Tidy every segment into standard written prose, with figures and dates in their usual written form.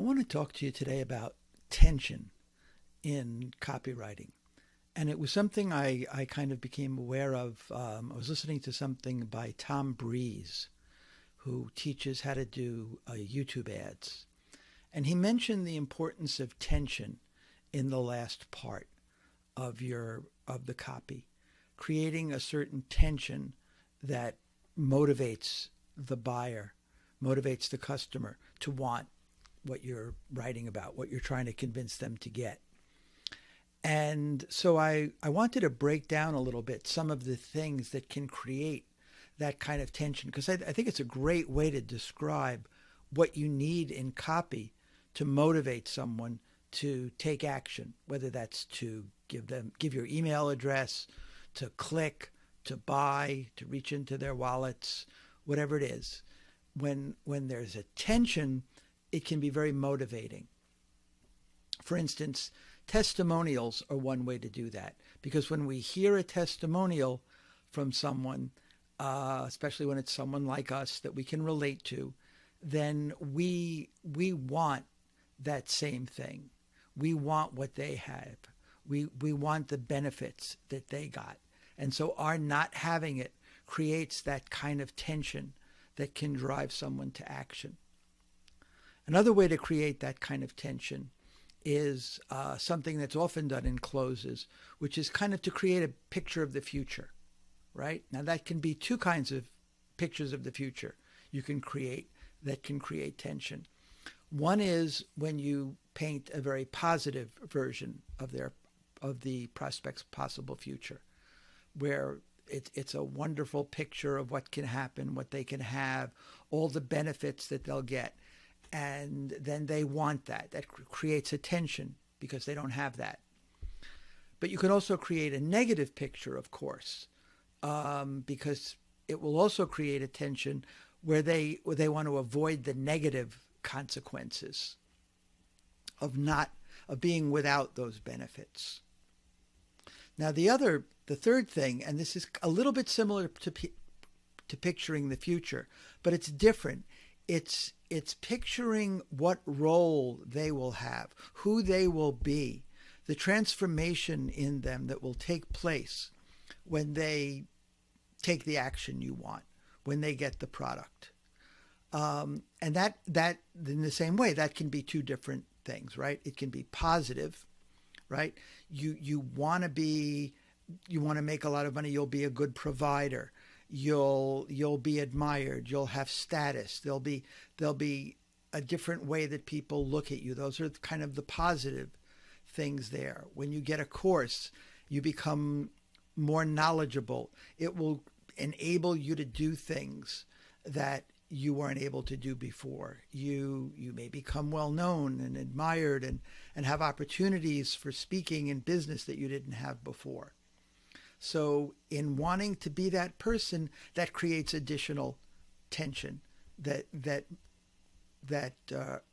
I want to talk to you today about tension in copywriting. And it was something I kind of became aware of. I was listening to something by Tom Breeze, who teaches how to do YouTube ads. And he mentioned the importance of tension in the last part of the copy, creating a certain tension that motivates the buyer, motivates the customer to want what you're writing about, what you're trying to convince them to get. And so I wanted to break down a little bit some of the things that can create that kind of tension, because I think it's a great way to describe what you need in copy to motivate someone to take action, whether that's to give your email address, to click, to buy, to reach into their wallets, whatever it is. When there's a tension, it can be very motivating. For instance, testimonials are one way to do that, because when we hear a testimonial from someone, especially when it's someone like us that we can relate to, then we want that same thing. We want what they have. We want the benefits that they got. And so our not having it creates that kind of tension that can drive someone to action. Another way to create that kind of tension is something that's often done in closes, which is kind of to create a picture of the future, right? Now that can be two kinds of pictures of the future you can create that can create tension. One is when you paint a very positive version of the prospect's possible future, where it's a wonderful picture of what can happen, what they can have, all the benefits that they'll get. And then they want that. That creates a tension because they don't have that. But you can also create a negative picture, of course, because it will also create a tension where they want to avoid the negative consequences of being without those benefits. Now the third thing, and this is a little bit similar to picturing the future, but it's different. It's picturing what role they will have, who they will be, the transformation in them that will take place when they take the action you want, when they get the product. And that in the same way, that can be two different things, right? It can be positive, right? You want to make a lot of money. You'll be a good provider. You'll be admired. You'll have status. There'll be a different way that people look at you. Those are kind of the positive things there. When you get a course, you become more knowledgeable. It will enable you to do things that you weren't able to do before. You may become well known and admired and have opportunities for speaking in business that you didn't have before. So in wanting to be that person, that creates additional tension that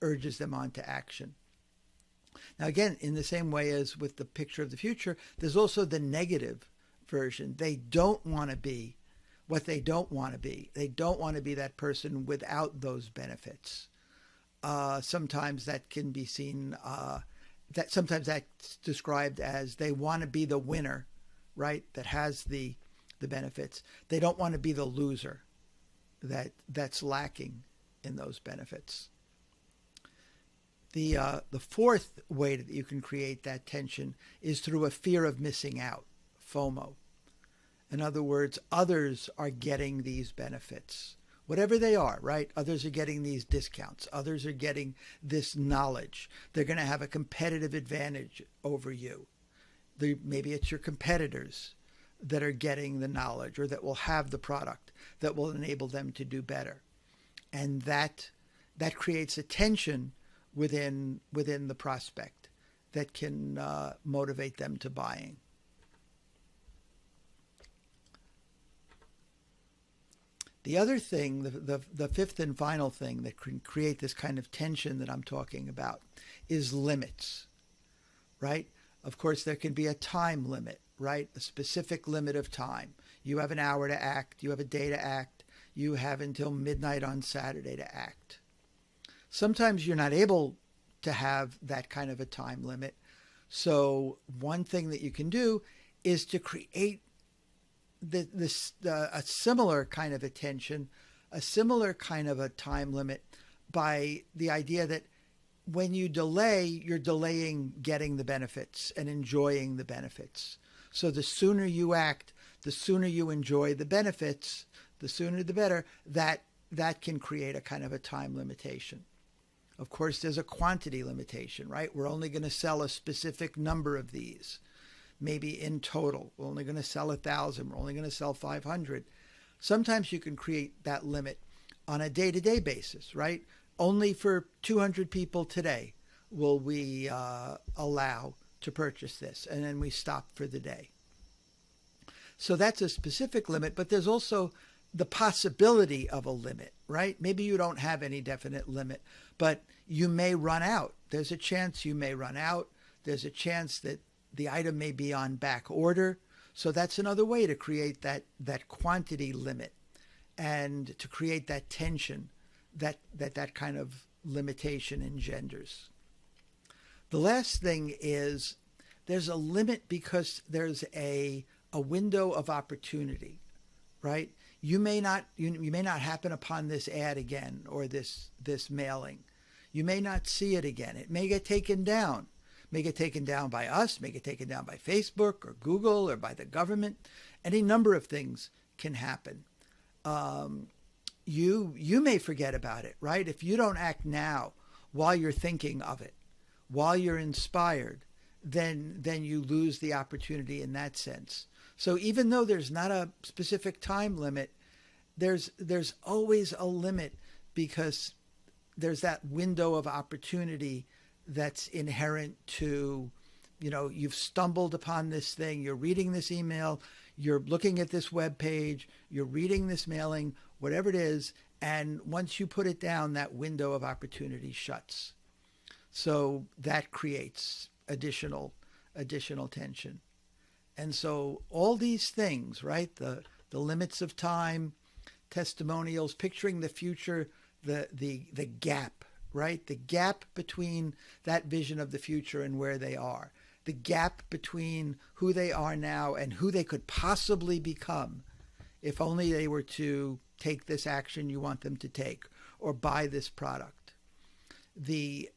urges them on to action. Now, again, in the same way as with the picture of the future, there's also the negative version. They don't want to be what they don't want to be. They don't want to be that person without those benefits. Sometimes that can be seen, sometimes that's described as they want to be the winner, right, that has the benefits. They don't want to be the loser that's lacking in those benefits. The fourth way that you can create that tension is through a fear of missing out, FOMO. In other words, others are getting these benefits, whatever they are, right? Others are getting these discounts. Others are getting this knowledge. They're going to have a competitive advantage over you. Maybe it's your competitors that are getting the knowledge or that will have the product that will enable them to do better. And that creates a tension within the prospect that can motivate them to buying. The other thing, the fifth and final thing that can create this kind of tension that I'm talking about is limits, right? Of course, there can be a time limit, right? A specific limit of time. You have an hour to act. You have a day to act. You have until midnight on Saturday to act. Sometimes you're not able to have that kind of a time limit. So one thing that you can do is to create a similar kind of attention, a similar kind of a time limit by the idea that when you delay, you're delaying getting the benefits and enjoying the benefits. So the sooner you act, the sooner you enjoy the benefits, the sooner the better. That can create a kind of a time limitation. Of course, there's a quantity limitation, right? We're only going to sell a specific number of these. Maybe in total, we're only going to sell 1,000. We're only going to sell 500. Sometimes you can create that limit on a day-to-day basis, right? Only for 200 people today will we allow to purchase this, and then we stop for the day. So that's a specific limit, but there's also the possibility of a limit, right? Maybe you don't have any definite limit, but you may run out. There's a chance you may run out. There's a chance that the item may be on back order. So that's another way to create that quantity limit and to create that tension that kind of limitation engenders. The last thing is there's a limit because there's a window of opportunity, right? You may not happen upon this ad again or this mailing. You may not see it again. It may get taken down. May get taken down by us, may get taken down by Facebook or Google or by the government. Any number of things can happen. You may forget about it, right? If you don't act now while you're thinking of it, while you're inspired, then you lose the opportunity in that sense. So even though there's not a specific time limit, there's always a limit because there's that window of opportunity that's inherent to, you've stumbled upon this thing, you're reading this email, you're looking at this web page, you're reading this mailing, whatever it is, and once you put it down, that window of opportunity shuts. So that creates additional tension. And so all these things, right? The limits of time, testimonials, picturing the future, the gap, right? The gap between that vision of the future and where they are. The gap between who they are now and who they could possibly become if only they were to take this action you want them to take or buy this product. The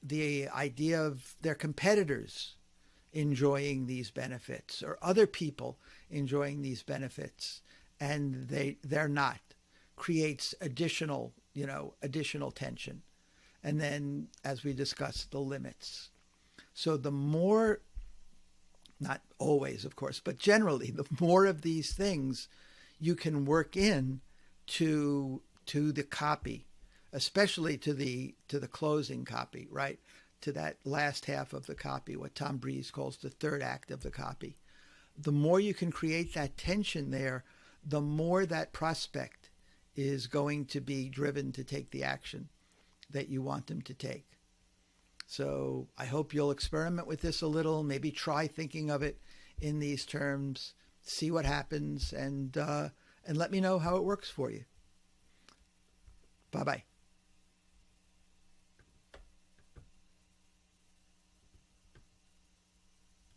idea of their competitors enjoying these benefits or other people enjoying these benefits and they're not creates additional tension. And then, as we discussed, the limits. So the more, not always, of course, but generally, the more of these things you can work in to the copy, especially to the closing copy, right? To that last half of the copy, what Tom Breeze calls the third act of the copy. The more you can create that tension there, the more that prospect is going to be driven to take the action that you want them to take. So I hope you'll experiment with this a little, maybe try thinking of it in these terms, see what happens, and let me know how it works for you. Bye-bye.